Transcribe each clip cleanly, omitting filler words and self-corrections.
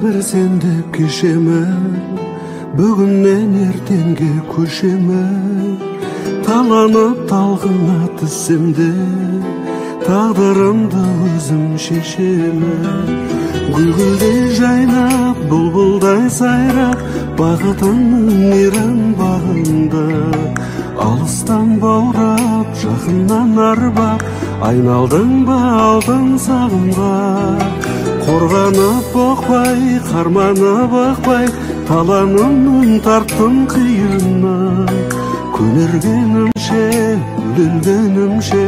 bir sendep kişemen, bugünden ertenge köşemen. Talanıp talgına tüssemde, tağdırımdı özüm şeşemen. Gülgülday jaynap, bulbulday sayrap, bagıtımın iran bağında. Alıstan baurak, жақыннан arbap, айналдың ба алтын сағымға. Қорғанып боқпай, қарманып ықпай, таланымның тарттым қиынна. Көнергенімше, өлгенімше,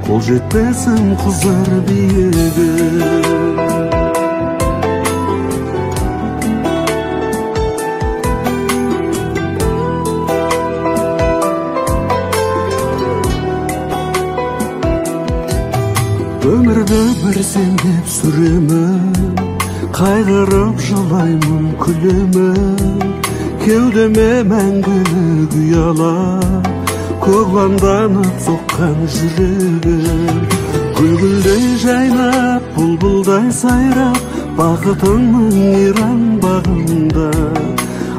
қол жетпесім қызар биігі. Өмірді бір сендеп сүремін, қайғырып жылаймын күлемін. Кеудеме мәңгілік ұяла, көгланданып соққан жүрегім. Гүлгүлдей жайнап, бұлбұлдай сайрап, бақытыңның иран бағында.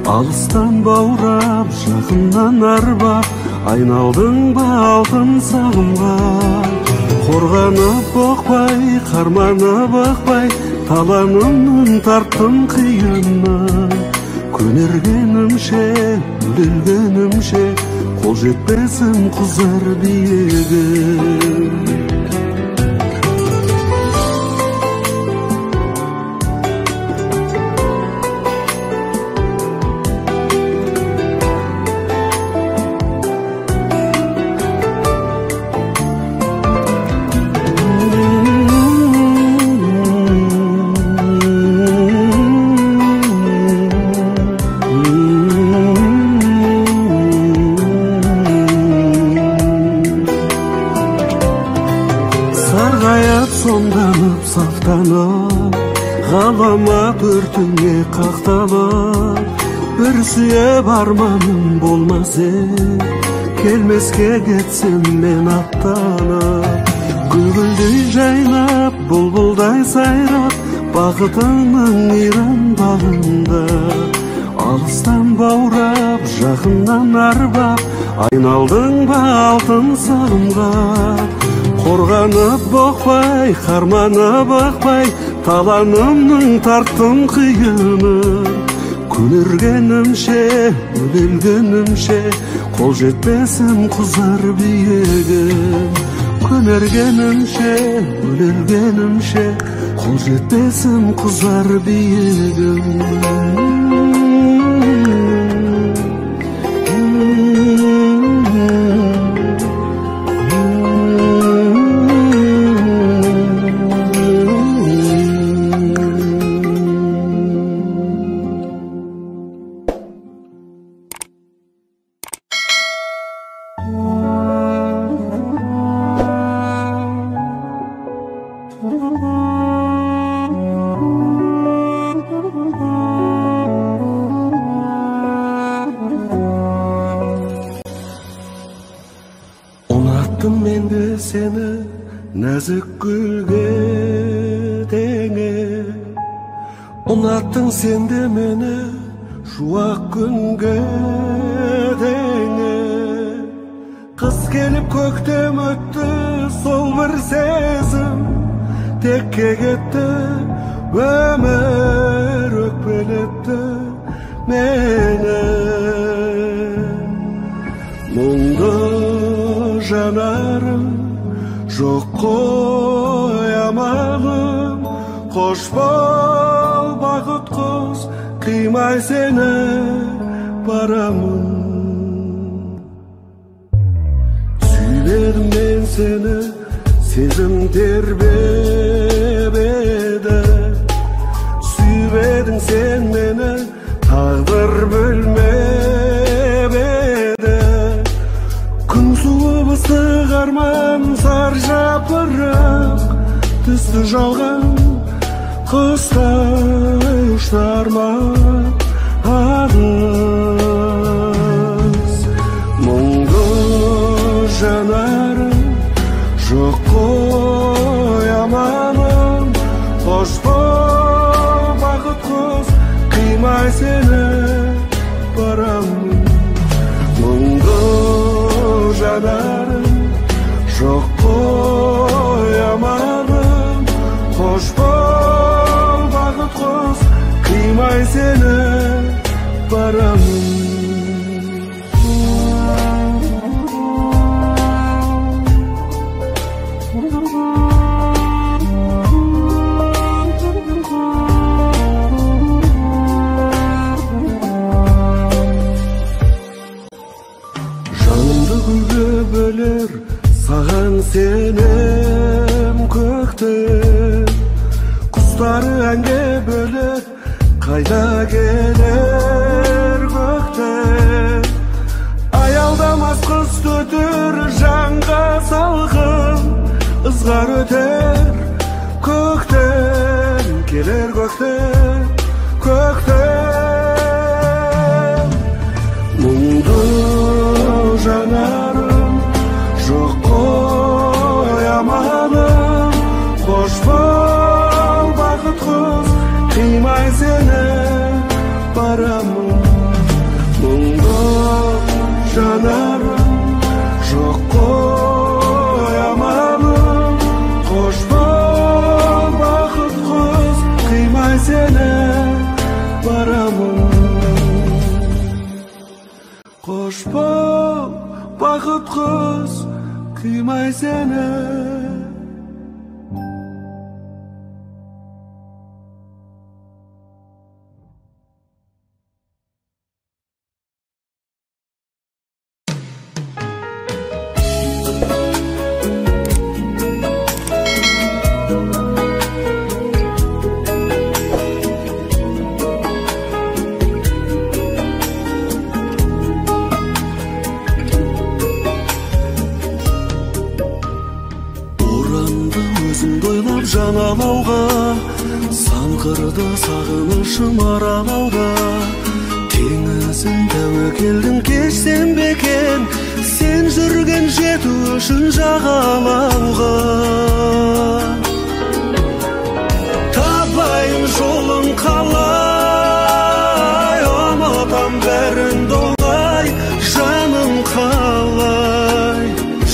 Алыстан баурап, жақыннан арбап, айналдың ба алтын сағымға. Қорғанып боқпай, қарманып ықпай, таланымның тарттым қиынна. Көнергенімше, өлгенімше, қол жетпесім қызар биігім. Сонданып, сафтанып, ғаламат өртіңе қақталып. Бір сүйіп арманым болмасы, келмеске кетсем мен аттанып. Гүлгүлдей жайнап, бұлбұлдай сайрап, бақытыңның иран бағында. Алыстан баурап, жақыннан арбап, айналдың ба алтын сағымға. Қорғанып боқпай, қарманып ықпай, таланымның тарттым қиыны. Көнергенімше, өлгенімше, қол жетпесім қызар биігім. Көнергенімше, өлгенімше, қол жетпесім қызар биігім. Unattım men de seni nazik gülge denge. Unattın sen de meni şuak günge denge. Kız gelip köktem öttü sol bir sezim, tekke gitti ömür ökpeletti meni. Muңda жанарым, жоқ қоямалым. Қош бол бақыт құс, қимай сені барамын. Сүйбедім мен сені, сезім тербебеді. Сүйбедің сен мені, тағдыр бөлмебеді. Күн суып ыстық арман, сар жапырақ түсті жалған. Құстай ұшты арман алыс. Мұңды жанарым, жоқ қой амалым. Қош бол бақыт құс, келер саған сенем көктем, құстары әнге бөлер қайда келер көктем. Аялдамас қыз төтер жанға салғын, ызғар өтер көктем, келер көктем, көктем. Мұңды жанарым жоқ қоямадым, қош бол бақыт қыз, қимай сені барамын. Мұңды жанарым жоқ қоямадым, қош бол бақыт қыз, қимай сені барамын. Қош бол бақыт қыз, қимай сені. Жаналауға санқырды сағынышым аралауда, теңізін тәуекелдің кешсем бекен, сен жүрген жету үшін жағалауға. Табайын жолын қалай, ұмытам бәрін доңай, жаным қалай,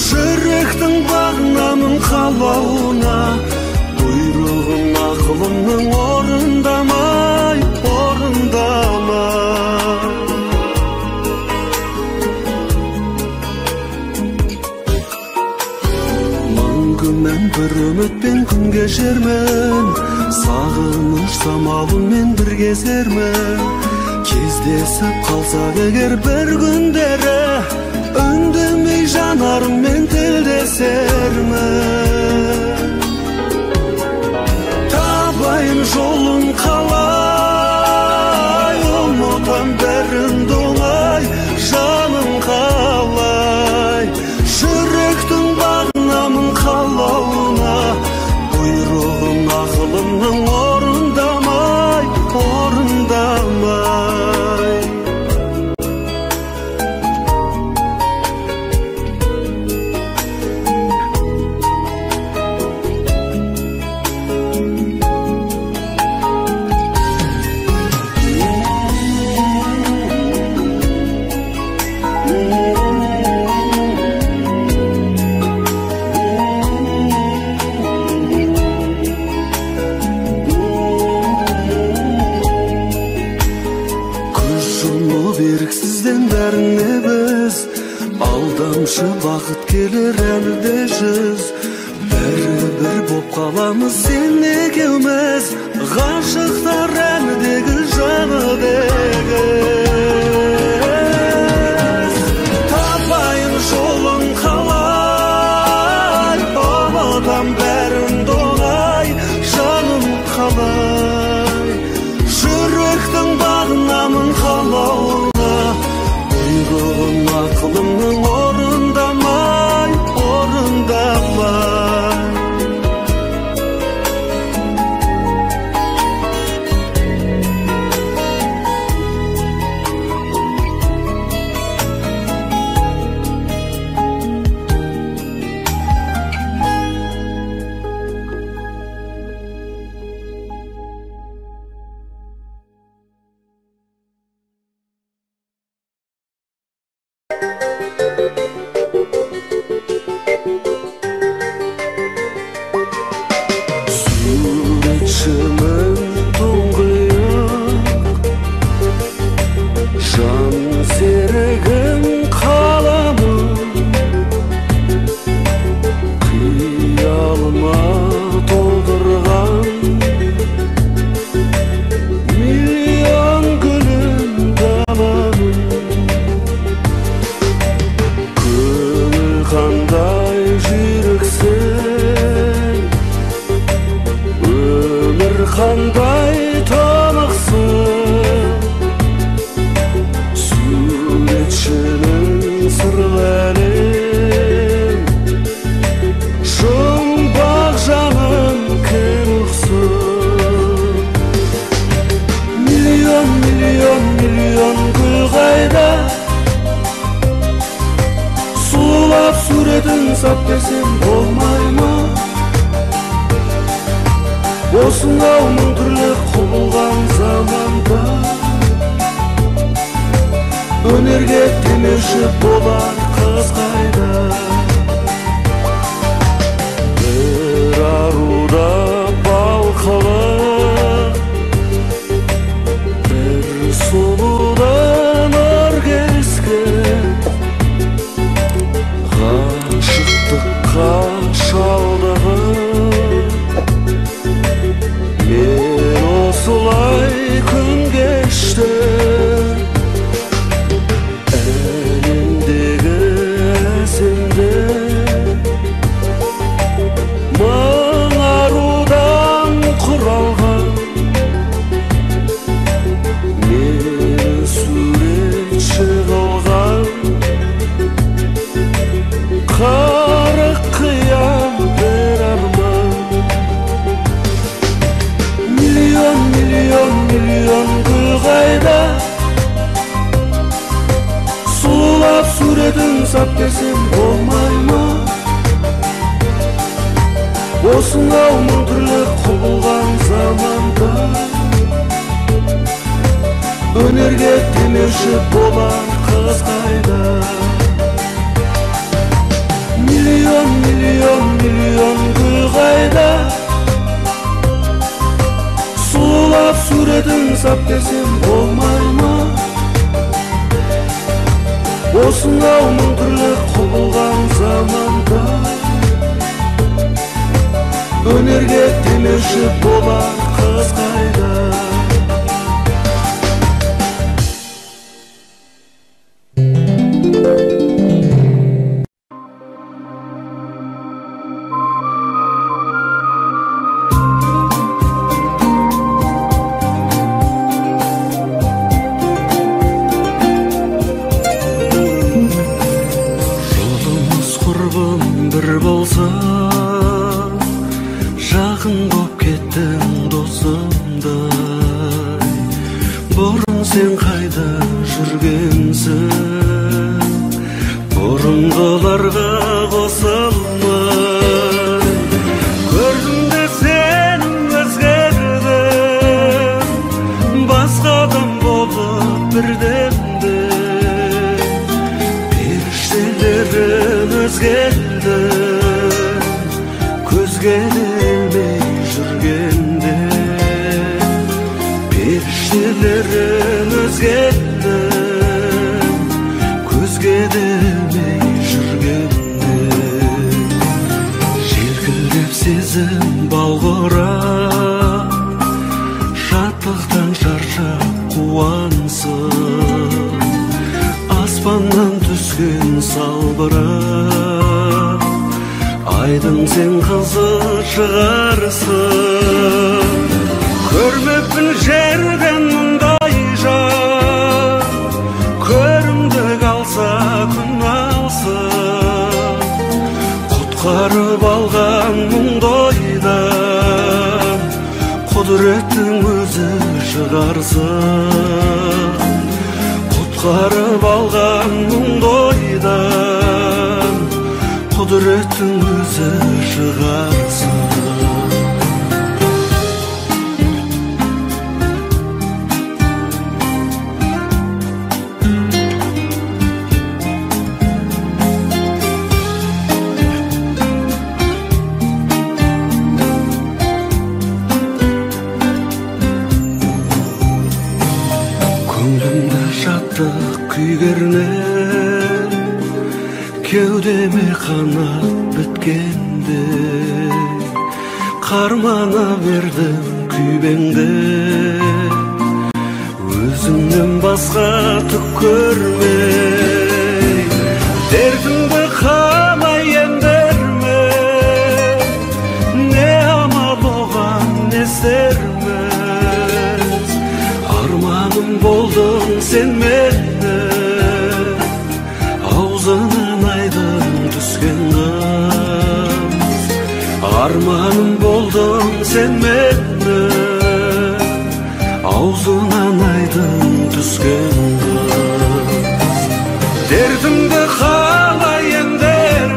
жүректің бағынамын қалауына. Бұйрығын ақылымның орындамай, орындамай. Мың күннен бір үмітпен күн кешермін, сағыныш самалымен бір кезермін. Кездесіп қалсақ егер бір күндері, үндемей жанарыммен тілдесермін. Табайын жолын қалай, ұмытам бәрін доңай, жаным қалай, жүректің бағынамын қалауына. Бұйрығын ақылымның орындамай, орындамай. Беріксізден бәріне біз, алдамшы бақыт келер әлде жүз. Бәрі бір боп қаламыз сен екеуміз, ғашықтар әнідегі жаныдегі. Табайын жолын қалай, ұмытам бәрін доңай, жаным қалай, жүректің бағынамын қалауына. Бұйрығын ақылымның орындамай, орындамай. Сулап суретін сап берсем болмай ма? Осынау мың түрлі құбылған заманда өнерге демеуші болар қыз қайда? Бір аруда балқалы, бір сұлудан ар кескен, ғашықтыққа шалдығып мен осылай күн кештім. Әлемдегі әсемді мың арудан құралған, мені суретші қылған қырық қиян бір арман. Миллион, миллион, миллион гүл қайда? Сулап суретін сап берсем болмай ма? Осынау мың түрлі құбылған заманда өнерге демеуші болар қыз қайда? Миллион, миллион, миллион гүл қайда? Сулап суретін сап берсем болмай ма? Осынау мың түрлі құбылған заманда өнерге демеуші болар қыз қайда? Жолымыз құрбым бір болса, жақын боп кеттің досымдай. Бұрын сен қайда жүргенсің? Бұрынғыларға қосылмай көрдім де сен өзгердің, басқа адам болып бірдемде. Періштелерім өзгерді, көзге ілмей жүргенде. Періштелерім өзгерді, көзге ілмей жүргенде. Желкілдеп сезім балғырап, шаттықтан шаршап қуансың, аспаннан түскен салбырап, айдың сен қызыл шығарсың. Көрмеппін жерден мұндай жан, көрімдік алса күн алсын, құтқарып алған мұндайдан құдіреттің өзі шығарсың. Құтқарып алған мұндайдан құдіреттің өзі шығарсың. Көңілімді шаттық күй кернеп, кеудеме қанат біткенде, қармана бердім күйбеңді. Өзіңнен басқа түк көрмей, дертімді қалай емдерме, не амал оған не істерміз? Арманым болдың сен менің, аузынан айдың түскен қыз. Арманым болдың сен менің, аузынан айдың түскен қыз. Дертімді қалай емдер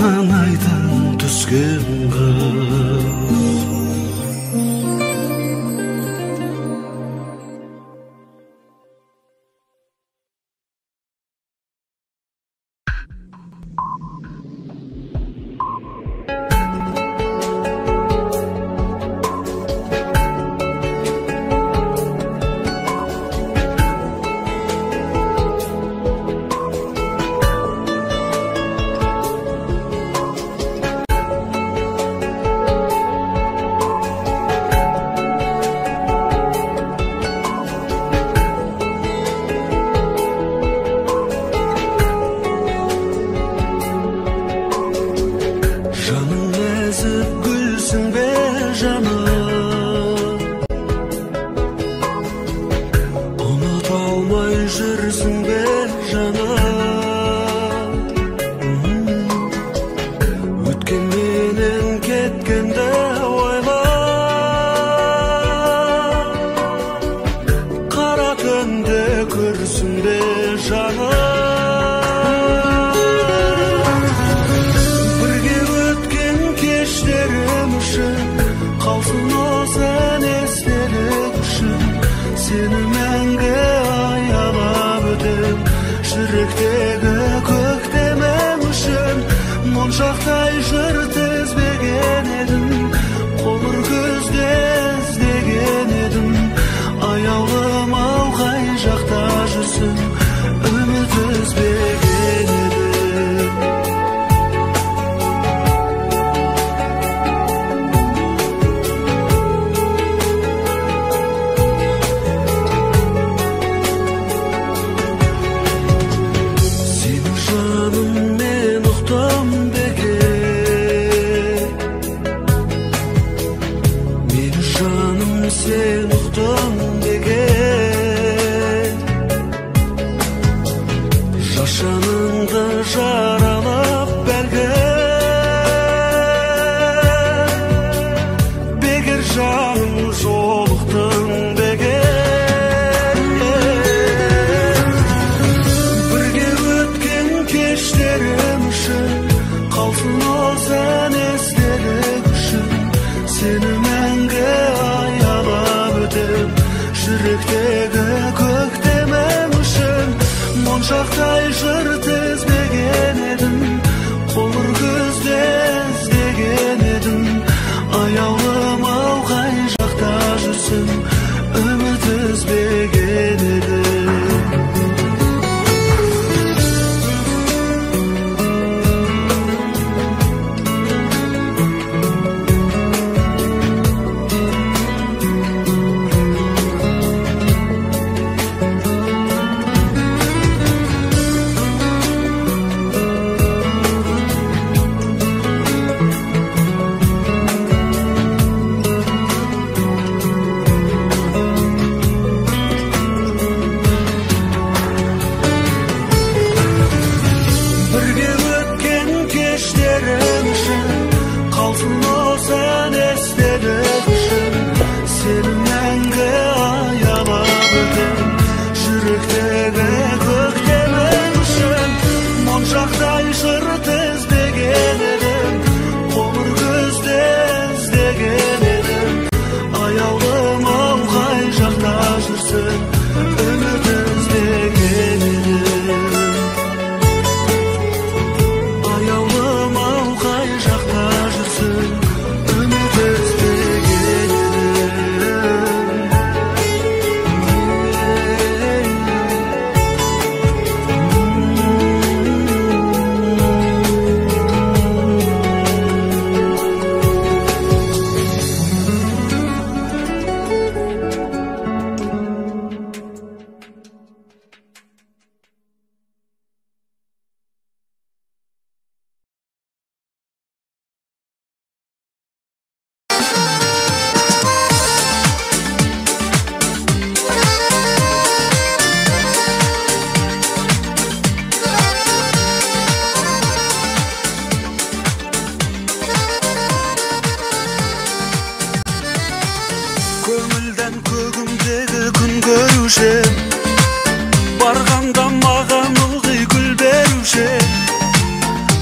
аузынан айдың түскен қыз.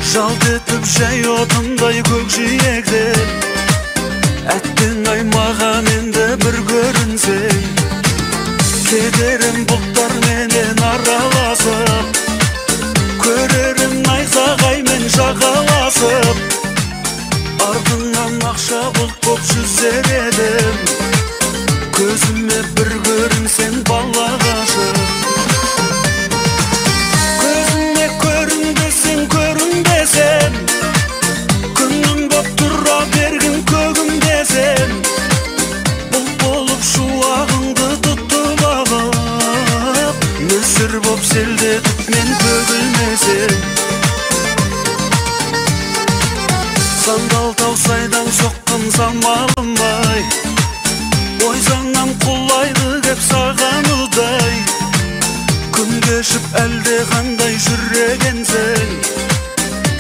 Жалт етіп жай отындай көкжиектен әттең ай маған енді бір көрінсең кедерім бұлттар менен араласып көрерім найзағаймен жағаласып артыңнан ақша бұлт боп жүзер едім көзіме бір көрінсең бала ғашық көзіме көрінбесең көрінбесең күнім боп тұра бергін көгімдесең бұлт болып шуағыңды тұтып алып нөсір боп селдетіп мен төгілмесең сандал тау сайдан соққан самалымай ойзаңнан құлайды кеп саған удай күн кешіп әлде қандай жүрегенсің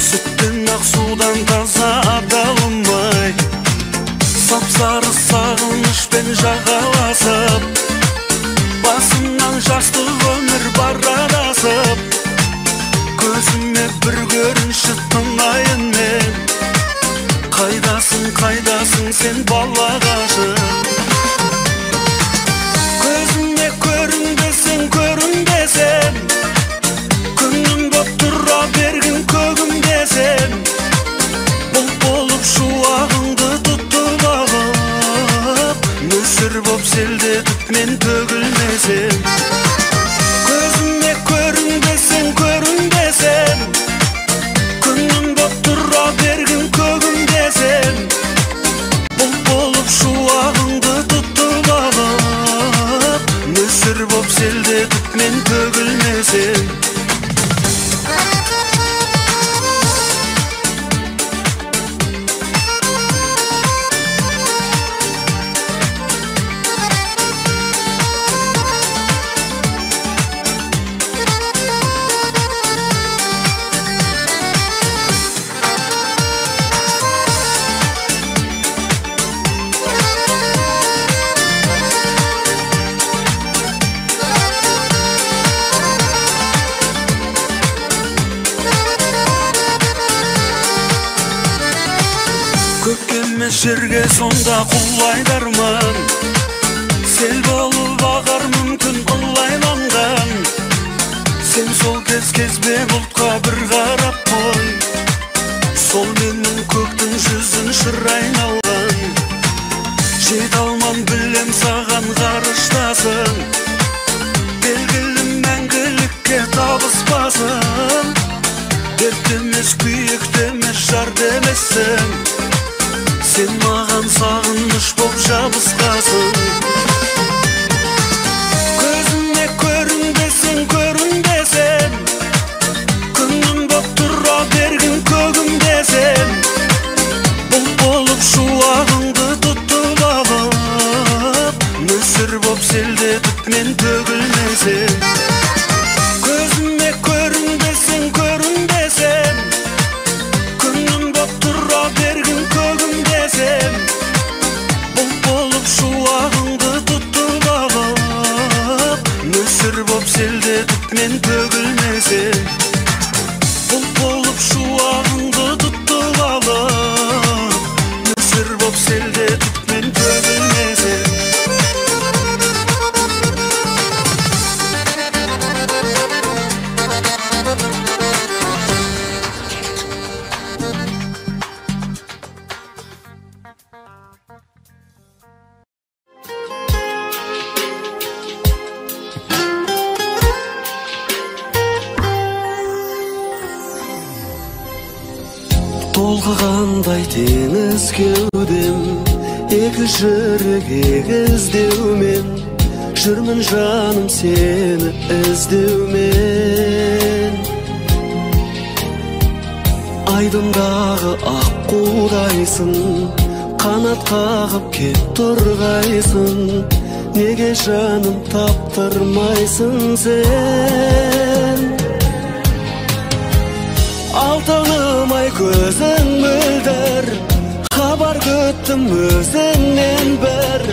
сүттен ақ судан таза адалымай сап-сары сағынышпен жағаласып басымнан жастық өмір бар адасып көзіме бір көрінші тыңайын мен қайдасың қайдасың сен бала ғашық көзіме көрінбесең көрінбесең күнім боп тұра бергін көгімдесең бұлт болып шуағыңды тұтып алып нөсір боп селдетіп мен төгілмесең көзіме көрінбесең көрінбесең күнім боп тұра бергін көгімдесең бұлт болып шуағыңды тұтып алып нөсір боп селдетіп мен төгілмесең жерге сонда құлайдармын сел болып ағар мүмкін ұлайланған сен сол кезбе бұлтқа бір қарап қой сол менің көктің жүзін шыр айналған жете алман білем саған ғарыштасың белгілі мәңгілікке табыспасың дерт емес күйік емес жар демессің сен маған сағыныш боп жабысқасың көзіме көрінбесең көрінбесең күнім боп тұра бергін көгімдесең бұлт болып шуағыңды тұтып алып нөсір боп селдетіп мен төгілмесең көзіме көрінбесең көрінбесең күнім боп тұра бергін көгімдесең бұлт болып шуағыңды тұтып алып нөсір боп селдетіп мен төгілмесең бұлт болып шуағыңды тұтып алып нөсір боп селдетіп мен төгілмесең толқығандай теңіз кеудем екі жүрек егіздеумен жүрмін жаным сені іздеумен айдындағы аққудайсың қанат қағып кеп тұрғайсың неге жаным таптырмайсың сен алтыным ай көзің мөлдір хабар күттім өзіңнен бір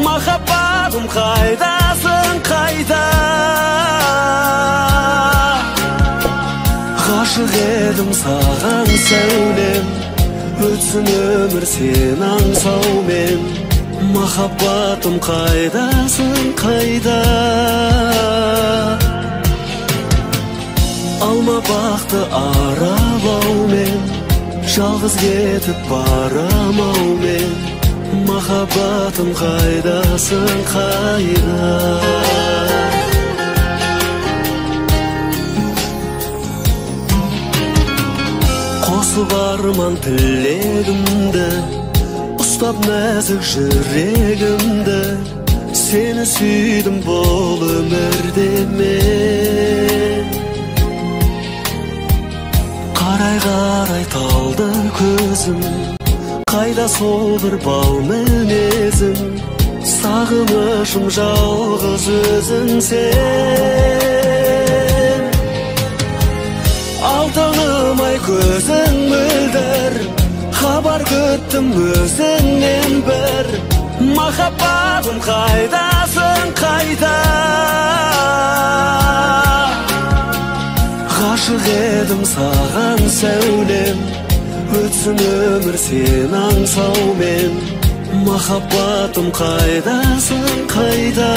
махаббатым қайдасың қайда Ғашық едім саған сәулем, өтсін өмір сен аңсаумен. Махаббатым қайдасың, қайда? Алма бақты аралаумен, жалғыз кетіп барамаумен. Махаббатым қайдасың, қайда? Қосып арман тілегімді, ұстап нәзік жүрегімді. Сені сүйдім бұл өмірде мен. Қарай-қарай талды көзім, қайда сол бір бал мінезім? Сағынышым жалғыз өзің сен. Алтынымай көзің мөлдір, хабар күттім өзіңнен бір. Махаббатым қайдасың, қайда? Ғашық едім саған сәулем, өтсін өмір сен аңсаумен. Махаббатым қайдасың, қайда?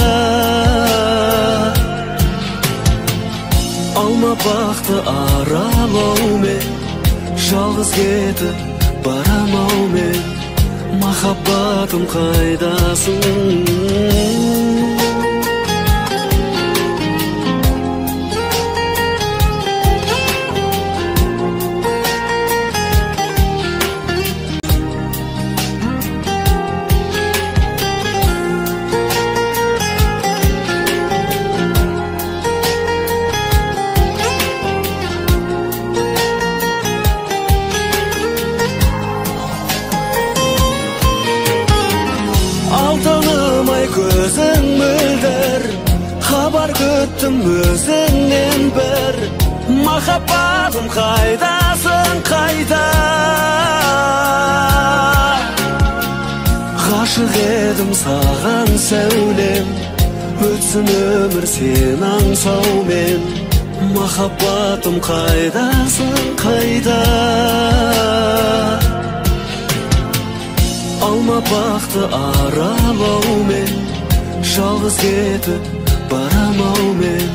Алма бақты аралаумен, жалғыз кетіп барамаумен. Махаббатым қайдасың? Көзің мөлдір, хабар күттім өзіңнен бір. Махаббатым қайдасың, қайда? Ғашық едім саған сәулем, өтсін өмір сен аңсаумен. Махаббатым қайдасың, қайда? Алма бақты аралаумен, жалғыз кетіп барамаумен.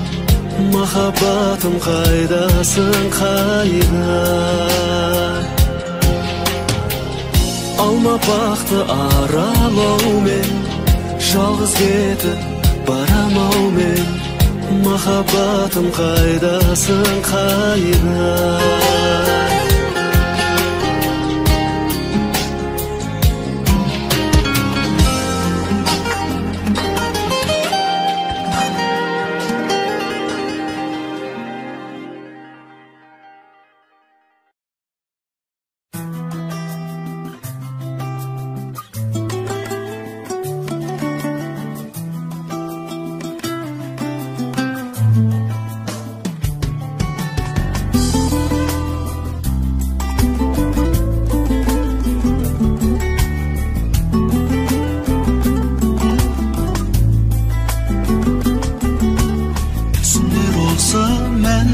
Махаббатым қайдасың, қайда? Алма бақты аралаумен, жалғыз кетіп барамаумен. Махаббатым қайдасың, қайда?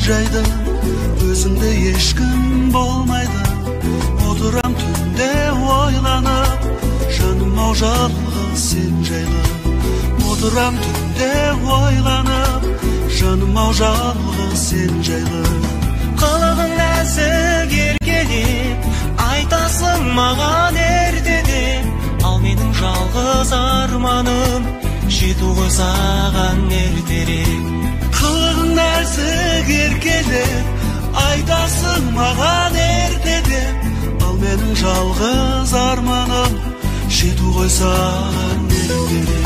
жайды, өзіңді ешкім болмайды. Отырам түнде ойланып, жаным ау жалғыз сен жайлы. Отырам түнде ойланып, жаным ау жалғыз сен жайлы. Қылығың нәзік еркелеп, айтасың маған ертеден. Ал менің жалғыз арманым, жету ғой саған ертерек. Қылығың нәзік еркелеп, айтасың маған ертеден. Ал менің жалғыз арманым, жету ғой саған ертерек.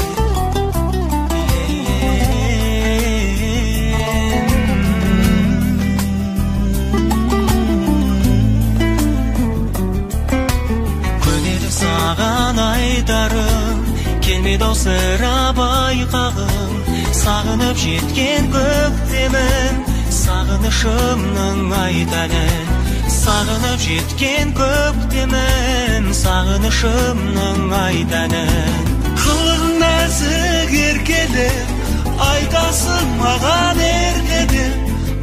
Саған айтарым, келмеді ау сірә байқағым. Сағынып жеткен көктемін, сағынышымның айтанын. Сағынып жеткен көктемін, сағынышымның айтанын. Қылығың нәзік еркелеп, айтасың маған ертеден.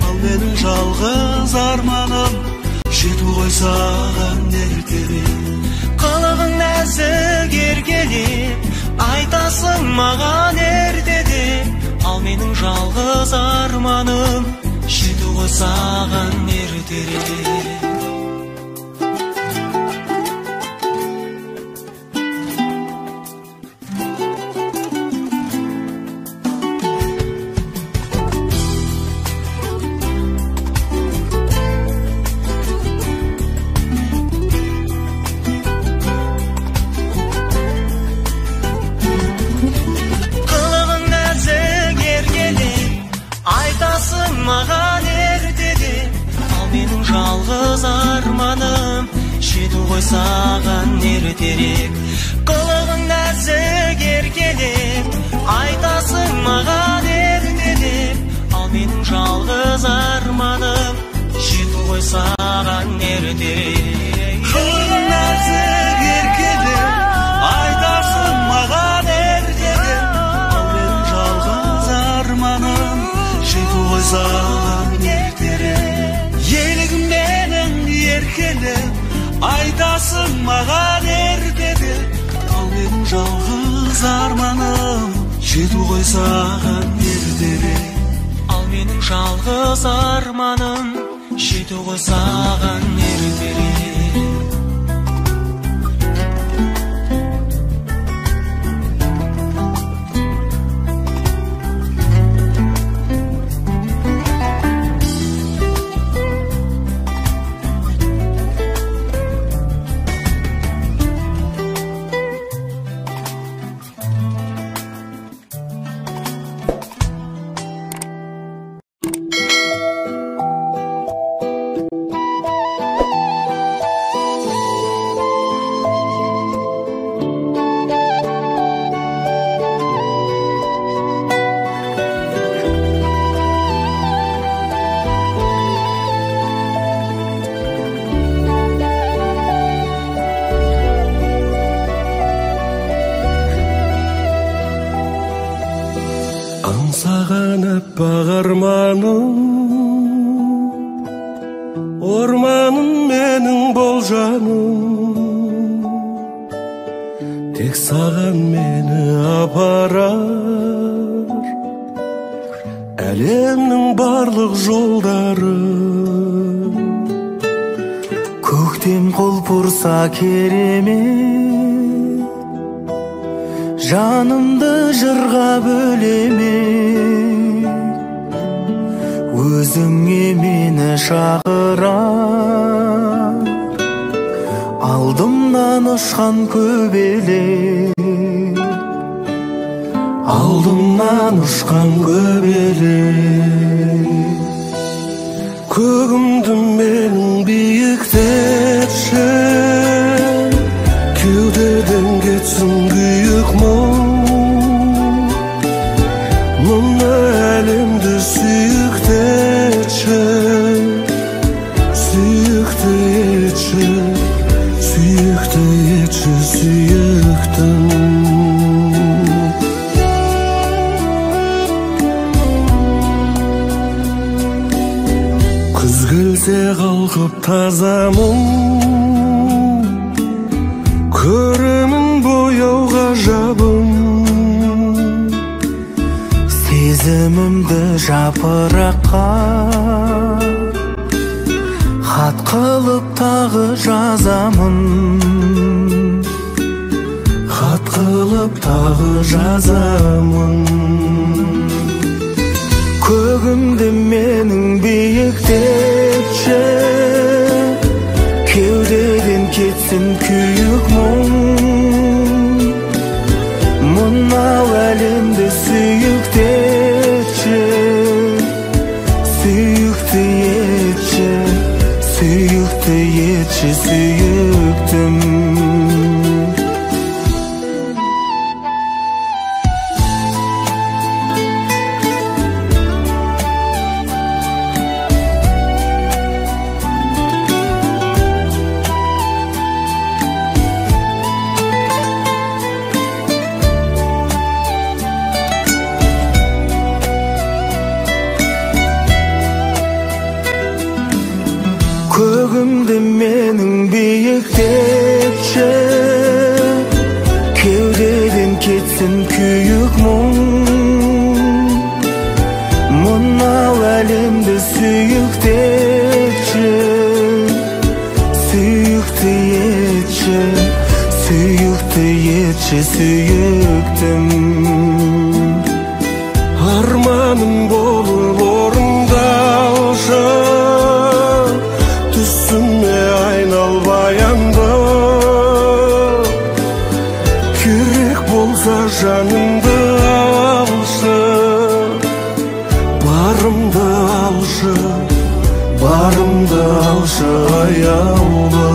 Ал ал менің жалғыз арманым, жету ғой саған ертерек. Қылығың нәзік еркелеп, айтасың маған ертеде, ал менің жалғыз арманым, жету ғой саған ертерек. Маған ертеде, ал менің жалғыз арманым, жету ғой саған ертерек. Қылығың нәзік еркелеп, айтасың маған ертеде, ал менің жалғыз арманым, жету ғой саған ертерек. Қылығың нәзік еркелеп, айтасың маған ертеде, ал менің жалғыз арманым, жету ғой саған ертерек. Елігім менің еркелеп, айтасың маған ертеде, ал менің жалғыз арманым, жету ғой саған ертерек. Ал менің жалғыз арманым, жету ғой саған ертерек. Аңсаған аппақ арманым, орманым менің бол жаным, тек саған мені апарар әлемнің барлық жолдары. Көктем құлпырса керемет, жанымды жырға бөлемек, өзіңе мені шақырар, алдымнан ұшқан көбелек, алдымнан ұшқан көбелек. Көгімді менің биіктетші, кеудеден кетсін күйік мұң, мына әлемді сүйікті етші, сүйікті етші, сүйікті етші, сүйіктім. Күз келсе қалқып тазамын, көремін бояу ғажабым, сезімімді жапыраққа хат қылып тағы жазамын, хат қылып тағы жазамын. Көгімді менің биіктетші, кеудеден кетсін күйік мұң, мынау әлемді сүйікті етші, сүйікті етші, сүйікті етші, сүйіктім. etçi, süyükte etçi süyüktüm. Armanım bolup orundalşı, Tüsüme aynalbayanda. Kerek bolsa janımdı alşı, Barımdı alşı, barımdı alşı ayağımı.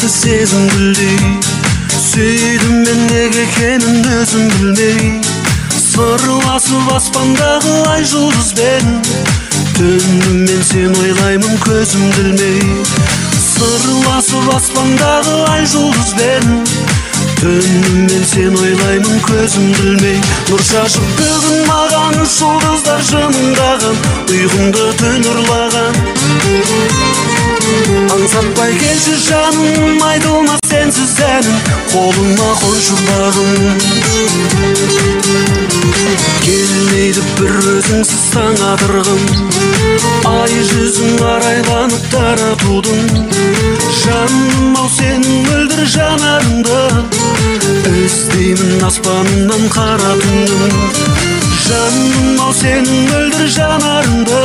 Sezim bildi, süydüm ben nege ekenen özüm bilmey. Sarılasıp aspandağı ay жұлдыз ben, Döndüm ben sen oylaymın közüm dilmey. Sarılasıp aspandağı ay жұлдыз ben, Döndüm ben sen oylaymın közüm dilmey. Nur şaşıp bugün mağan, жұлдыздар жымыңдаған, Uyğumda tün ұрлаған. Аңсатпай келші жаным, айтылмас сенсіз әнім, қолыма қойшы бағым. Келмейді бір өзіңсіз таң атырғым, ай жүзің арайланып таратудың. Жаным ау сенің мөлдір жанарыңды, іздеймін аспанымнан қара түннің. Жаным ау сенің мөлдір жанарыңды,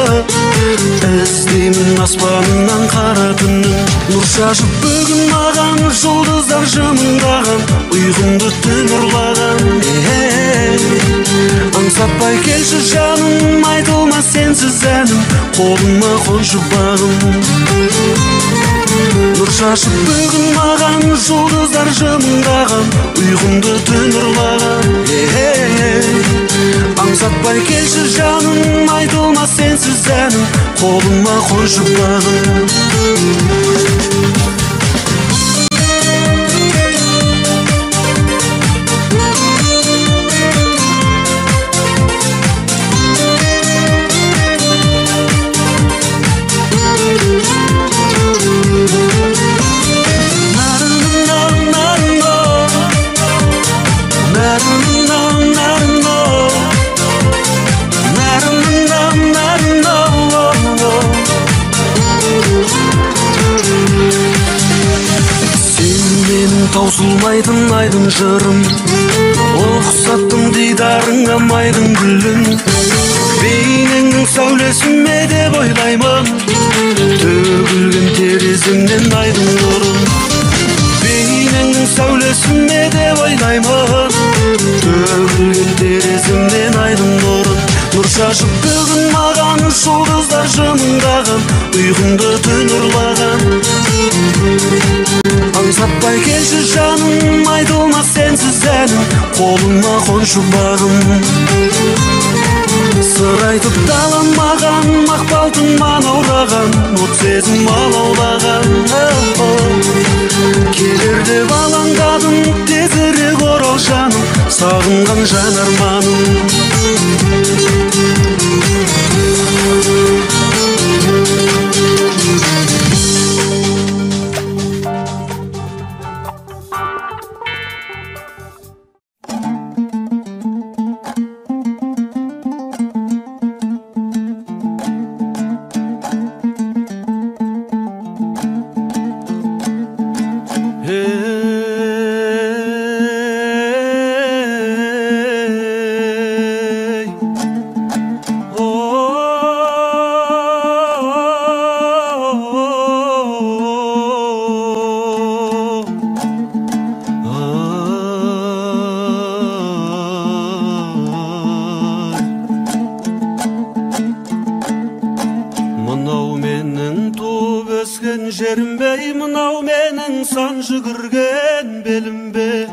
іздеймін аспанымнан қара түннің. Нұр шашып бүгін маған, жұлдыздар жымыңдаған, ұйқымды түн ұрлаған. Аңсатпай келші жаным, айтылмас сенсіз әнім, қолыма қойшы бағым. Нұр шашып бүгін маған, жұлдыздар жымыңдаған, ұйқымды түн ұрлаған. Аңсатпай келші жаным, айтылмас сенсіз әнім, қолыма қойшы бағым. Таусылмайтын айдың жырым, ұқсаттым дидарыңа майдың гүлін. Бейнеңнің сәулесіме деп ойлаймын, төгілген терезімнен айдың нұрын. Бейнеңнің сәулесіме деп ойлаймын, төгілген терезімнен айдың нұрын. Нұр шашып бүгін маған, жұлдыздар жымыңдаған, ұйқымды түн ұрлаған. Аңсатпай келші жаным, айтылмас сенсіз әнім, қолыма қойшы бағым. Сыр айтып даланмаған, мақпалтың манаураған, от сезім алаулаған. Келер деп алаңдадым, тезірек орал жаным, сағынған жан арманым. Мынау менің сан жүгірген белім бе,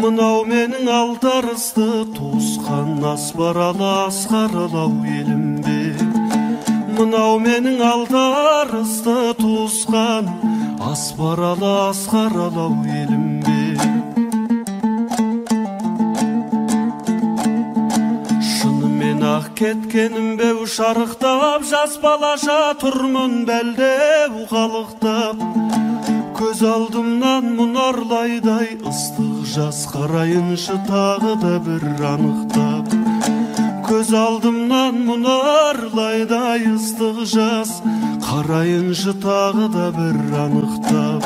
мынау менің менің алтарысты туысқан аспаралы асқаралау елім бе. Мынау менің алтарысты туысқан аспаралы асқаралау елім бе. Шынымен ақ кеткенім бе шарықтап, жас балаша тұрмын бәлдеу қалықтап. Көз алдымнан мұнарлайдай ыстық жас қарайыншы тағы да бір анықтап. Көз алдымнан мұнарлайдай ыстық жас қарайыншы тағы да бір анықтап.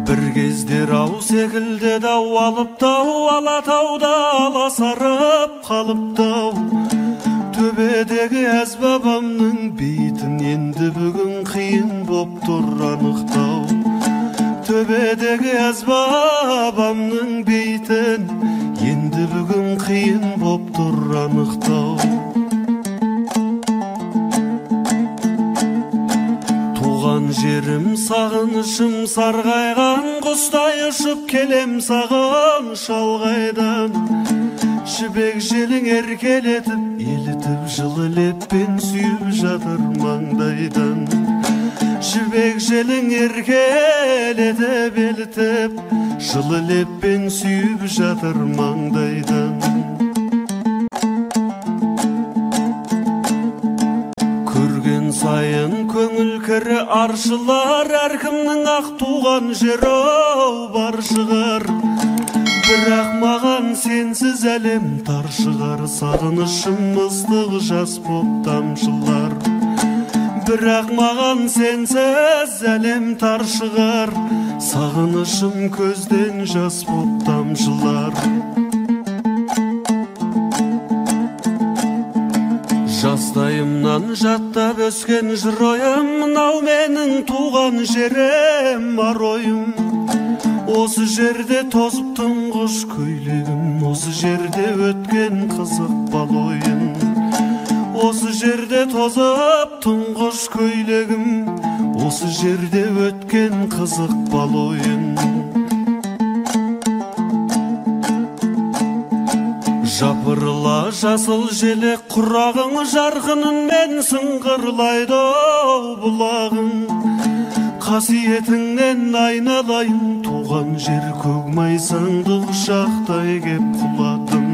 Бір кездер ау секілдеді ау алыптау, алатауда аласарып қалыптау. Төбедегі әзбабамның бейтін енді бүгін қиын боп тұр анықтау. Төбедегі әзбабамның бейтін енді бүгін қиын боп тұр анықтау. Туған жерім сағынышым сарғайған, құстай ұшып келем саған шалғайдан. Жібек желің еркелетіп, елітіп, жылы леппен сүйіп жатыр маңдайдан. Жібек желің еркелетіп, елітіп, жылы леппен сүйіп жатыр маңдайдан. Көрген сайын көңіл кірі аршылар, әркімнің ақ туған жері бар шығар. Бірақ маған сенсіз әлем тар шығар, сағынышым ыстық жас боп тамшылар. Бірақ маған сенсіз әлем тар шығар, сағынышым көзден жас боп тамшылар. Жастайымнан жаттап өскен жыр ойым, мынау менің туған жерім бар ойым. Осы жерде тозып тұңғыш көйлегім, осы жерде өткен қызық бал ойын. Осы жерде тозып тұңғыш көйлегім, осы жерде өткен қызық бал ойын. Жапырыла жасыл желек құрағың, жарқынымен сыңғырлайды бұлағың. Қасиетіңнен айналайын, туған жер көкмайсаңды құшақтай кеп құладым.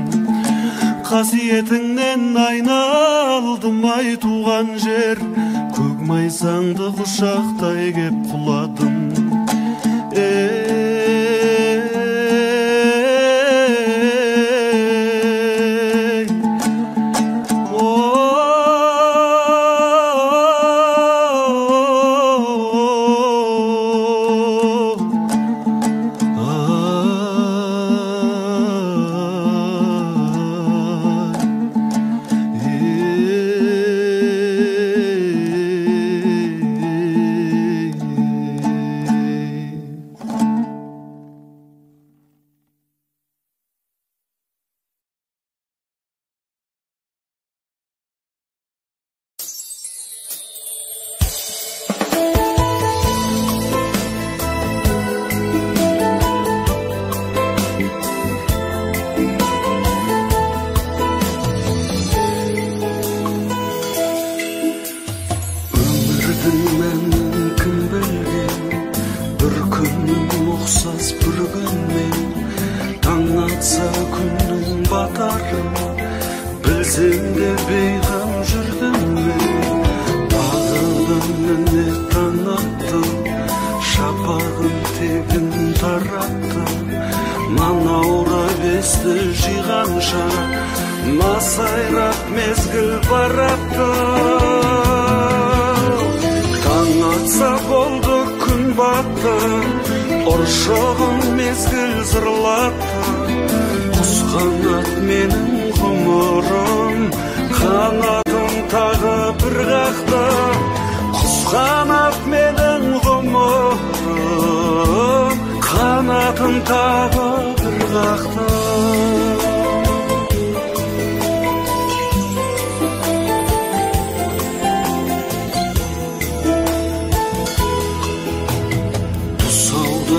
Қасиетіңнен айналдым ай туған жер, көкмайсаңды құшақтай кеп құладым.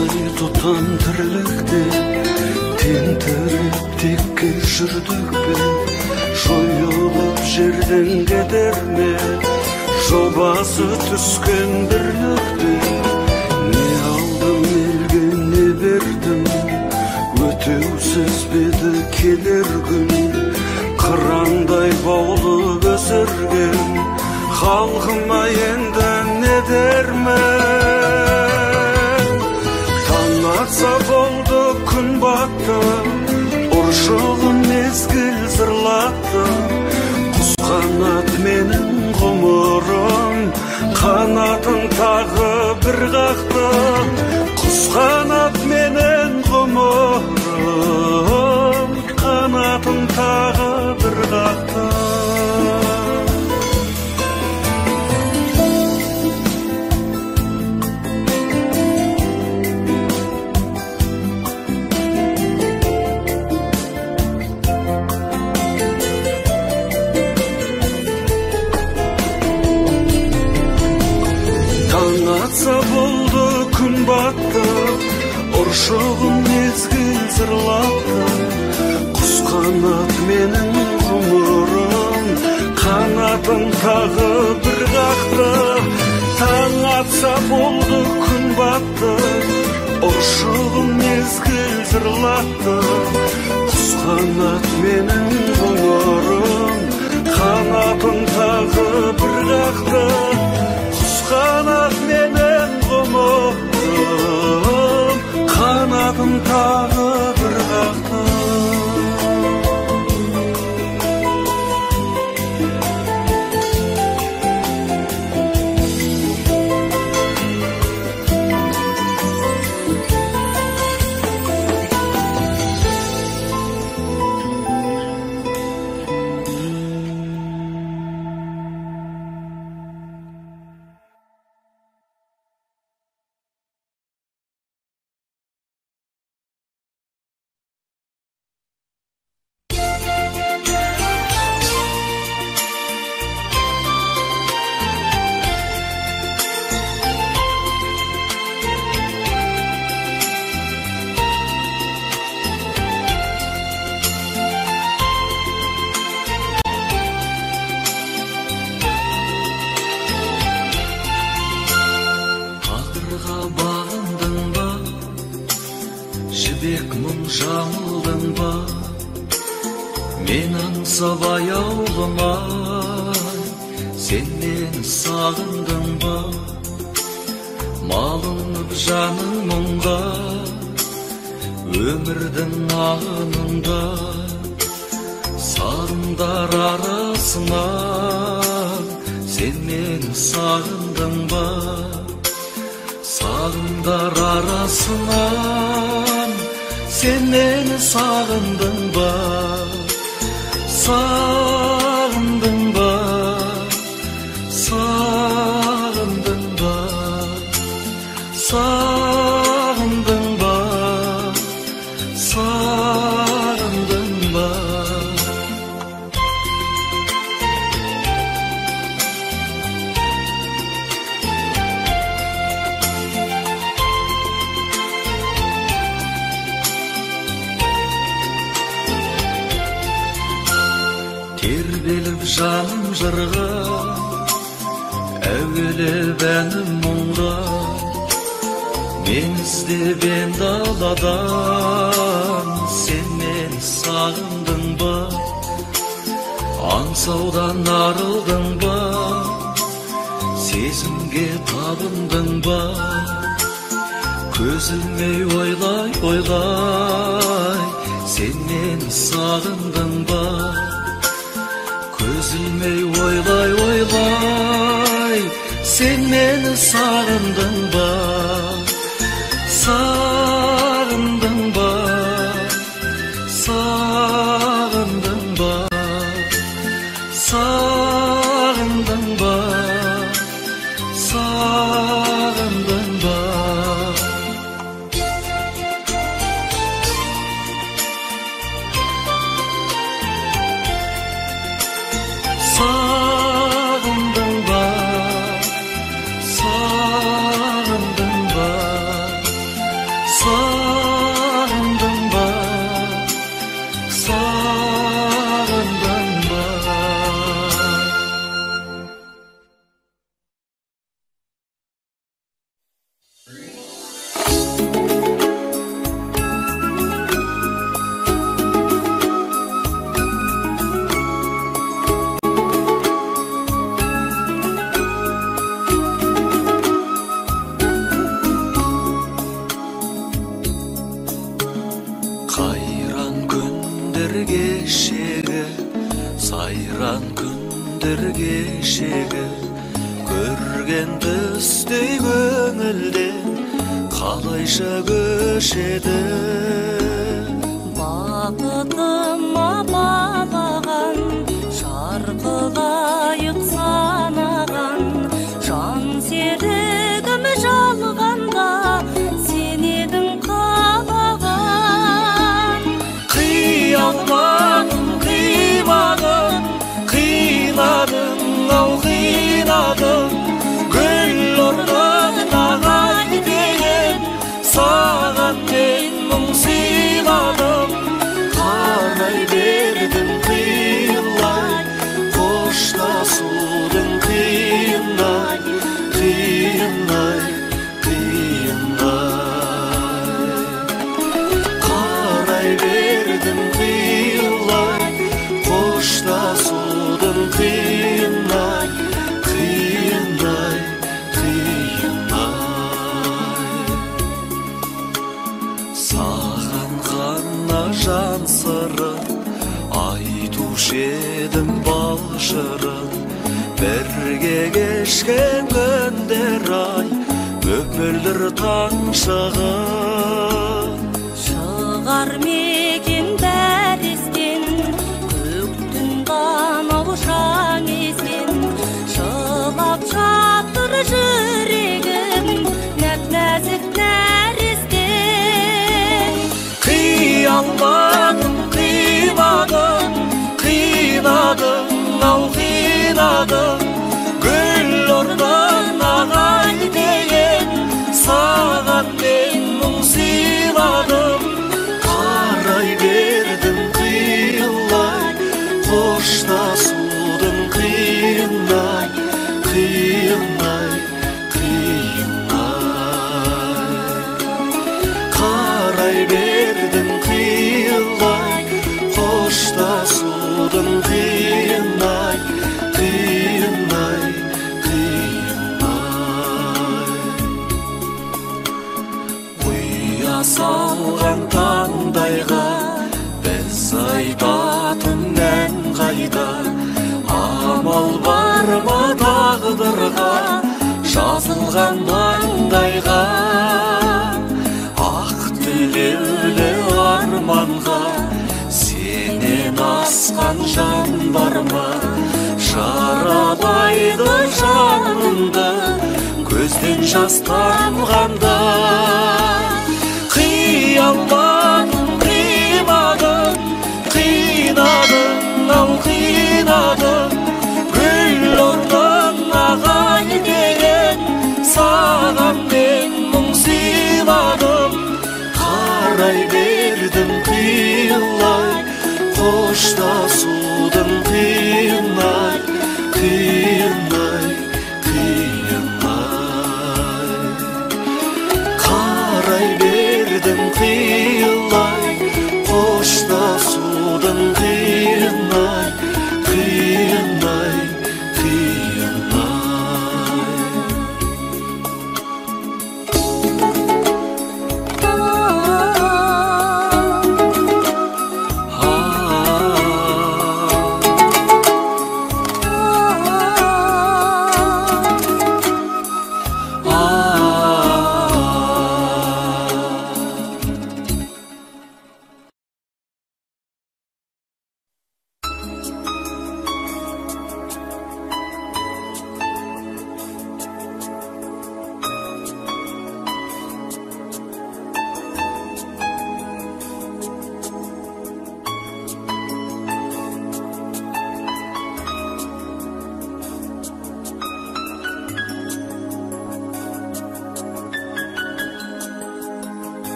Kalmay tutan tirilikte tentirip tekке жүрдük be Şoyulup жерден kederme Жобасы түскен бірлікте Не алдым елге не бердім Өтеусіз беді келер күн Қырандай баулып өсірген Халқыма енді не дермен Таң атса болды күн батты Ұршығын мезгіл зырлатты Құс қанат менің ғұмырым Қанатын тағы бір қақты Құс қанат менің ғұмырым Қанатын тағы бір қақты Атса болды күн батты Ұршығын мезгіл зырлатты Құс қанат менің ғұмырым Қанатын тағы бір қақты Таң атса болды күн батты Ұршығын мезгіл зырлатты Құс қанат менің ғұмырым Қанатын тағы бір қақты Қанат менің ғұмырым Қанатын тағы бір қақты Жібек мұң жаңылдың ба Мен аңсап аяулыма Сен мені сағындың ба Малынып жаның мұңға Өмірдің ағынында Сағымдар арасына Сен мені сағындың ба Сағымдар арасынан Сен мені сағындың ба Сағындың ба Сағындың ба Сағындың ба Сағындың ба Тербеліп жаным жырға Әуелеп әнім мұңға Мен іздебен даладан Сен мені сағындың ба Аңсаудан арылдың ба Сезімге табындың ба Көзілмей ойлай ойлай Сен мені сағындың ба Көзілмей ойлай ойлай Сен мені сағындың ба Сағындың ба Сағындың ба Сағындың ба Сағындың ба Sağımdın ba, sağımdın Қайран күндер кешегі, сайран күндер кешегі, көрген түстей көңілден қалайша көшеді. Бақытыма балаған, шарқылайық санаған, жан серігім жалғанда сен едің қалаған. Қиялмадым, қимадым, қинадың, ау қинадың, гүл орнығай деген саған мен мұң сыйладым. Қарай бердім қиылай, қоштасудың қиынай, қиынай, қиынай. Қарай бердім қиылай, қоштасудың қиынай, қиынай, қиынай. Саған ғана жан сырын айтушы едім бал шырын, бірге кешкен күндер ай мөп-мөлдір таң шығын. Шығар мекен бәр ескен, көктің қанау шаң ескен, жылап жатыр жүрегім нәп-нәзік нәрестен. Қиялмадым, қимадым, қинадың, ау қинадың, гүл орнығай деген саған мен мұң сыйладым. Қарай бердім қиылай, қоштасудың қиынай, қиынай, қиынай. Қарай бердім қиылай, қоштасудың қиынай, қиынай, қиынай. Ұя салған таңдайға біз айтатын ән қайда, амал бар ма тағдырға жазылған маңдайға. Ақ тілеулі арманға сенен асқан жан бар ма, жаралайды жанымды көзден жас тамғанда. Қиялмадым, қимадым, қинадың, ау қинадың, гүл орнығай деген саған мен мұң сыйладым. Қарай бердім қиылай, қоштасудың қиынай, қиынай, қиынай. Қарай бердім қиылай, қоштасудың қиынай, қиынай,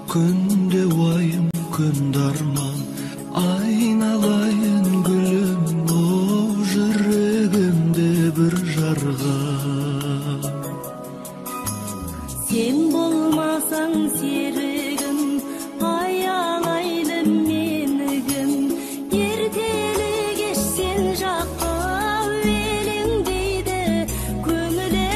Күнде уайым, күн дарман, айналайын гүлім, о жүрегімде бір жарға. Сен болмасаң серігім, аялайлы менігім, ертелі кеш сен жаққа өлеңдейді көңілім.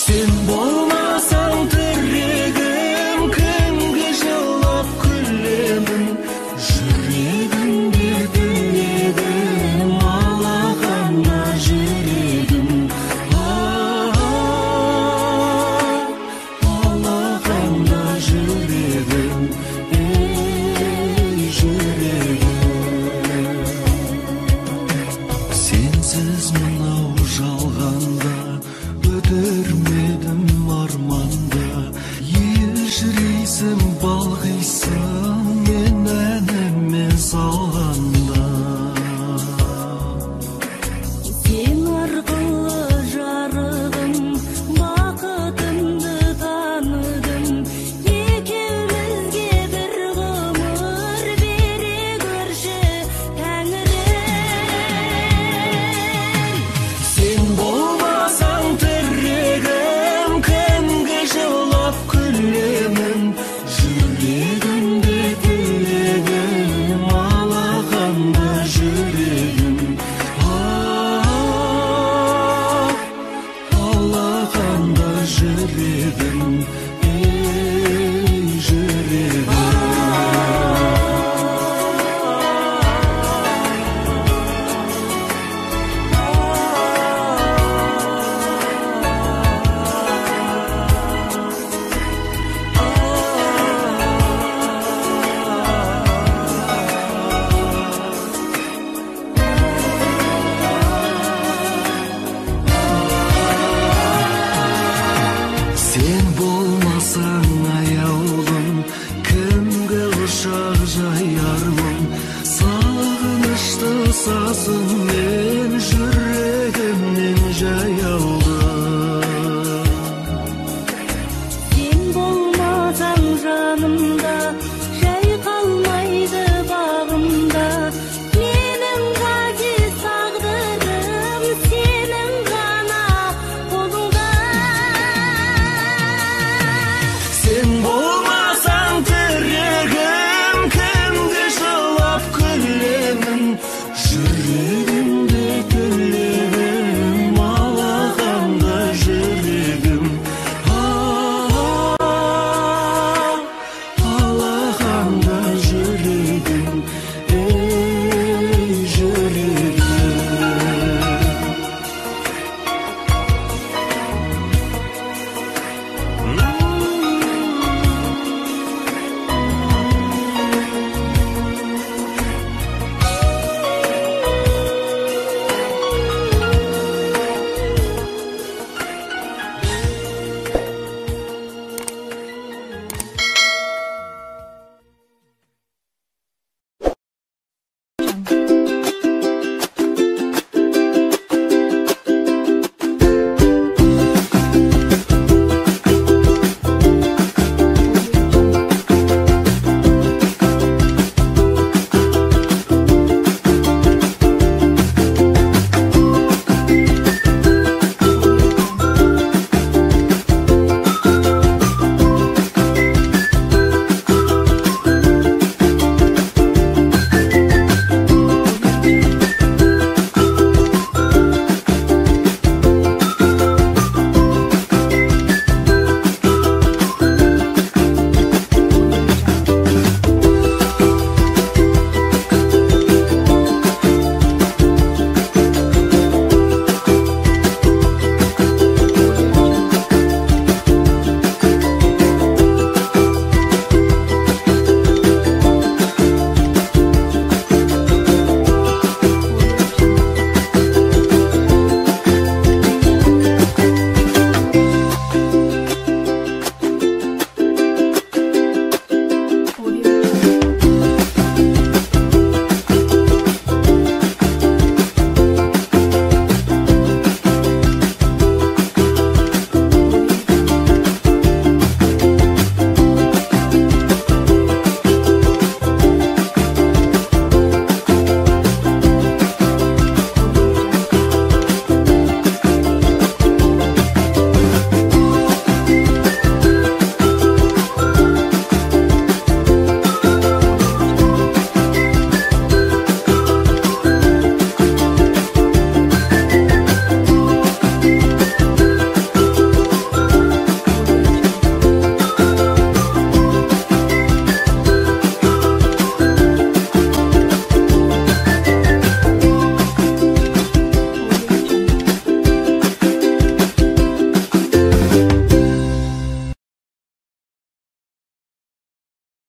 Сен болмасаң тірегім, кімге жылап күлемін, жүрегімде тілегім, алақанда жүрегім. Алақанда жүрегім, ей жүрегім. Сенсіз мынау жалғанда өтірмедім арманда, ежірейсің балғайсың мен әніме салғанда. Сен арқылы жарығым, бақытымды таныдым, екеумізге бір ғұмыр бере көрші Тәңірім. Сен болмасаң тірегім, кімге жылап күлемін, жүрегімде тілегім, алақанда жүрегім. Алақанда жүрегім, ей жүрегім. Сен болмасаң аяулым, кімге ұшар